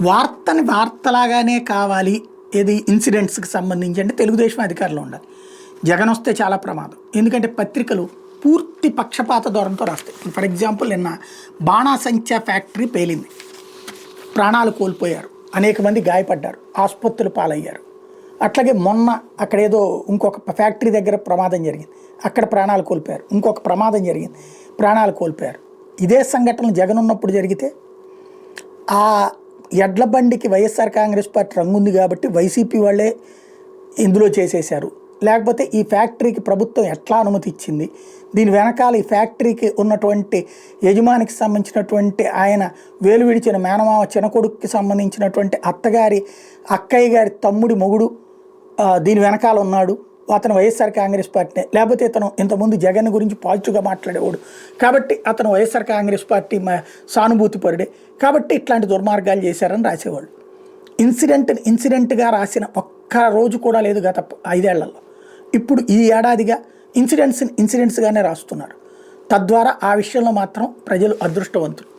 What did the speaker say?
వార్తని వార్తలాగానే కావాలి. ఏది ఇన్సిడెంట్స్కి సంబంధించి అంటే తెలుగుదేశం అధికారంలో ఉండాలి. జగన్ వస్తే చాలా ప్రమాదం. ఎందుకంటే పత్రికలు పూర్తి పక్షపాత ధోరణితో రాస్తాయి. ఫర్ ఎగ్జాంపుల్ నిన్న బాణాసంచా ఫ్యాక్టరీ పేలింది, ప్రాణాలు కోల్పోయారు, అనేక మంది గాయపడ్డారు, ఆసుపత్రులు పాలయ్యారు. అట్లాగే మొన్న అక్కడ ఏదో ఇంకొక ఫ్యాక్టరీ దగ్గర ప్రమాదం జరిగింది, అక్కడ ప్రాణాలు కోల్పోయారు. ఇంకొక ప్రమాదం జరిగింది, ప్రాణాలు కోల్పోయారు. ఇదే సంఘటనలు జగన్ ఉన్నప్పుడు జరిగితే ఆ ఎడ్ల బండికి వైఎస్ఆర్ కాంగ్రెస్ పార్టీ రంగుంది కాబట్టి వైసీపీ వాళ్ళే ఇందులో చేసేశారు. లేకపోతే ఈ ఫ్యాక్టరీకి ప్రభుత్వం ఎట్లా అనుమతి ఇచ్చింది, దీని వెనకాల ఈ ఫ్యాక్టరీకి ఉన్నటువంటి యజమానికి సంబంధించినటువంటి ఆయన వేలు విడిచిన మేనమామ చిన్నకొడుకుకి సంబంధించినటువంటి అక్కయ్య గారి తమ్ముడి మొగుడు దీని వెనకాల ఉన్నాడు, అతను వైఎస్ఆర్ కాంగ్రెస్ పార్టీనే, లేకపోతే ఇతను ఇంతకుముందు జగన్ గురించి పాజిటివ్గా మాట్లాడేవాడు కాబట్టి అతను వైఎస్ఆర్ కాంగ్రెస్ పార్టీ సానుభూతి పరుడే కాబట్టి ఇట్లాంటి దుర్మార్గాలు చేశారని రాసేవాళ్ళు. ఇన్సిడెంట్గా రాసిన ఒక్క రోజు కూడా లేదు గత 5 ఏళ్లలో. ఇప్పుడు ఈ ఏడాదిగా ఇన్సిడెంట్స్గానే రాస్తున్నారు. తద్వారా ఆ విషయంలో మాత్రం ప్రజలు అదృష్టవంతులు.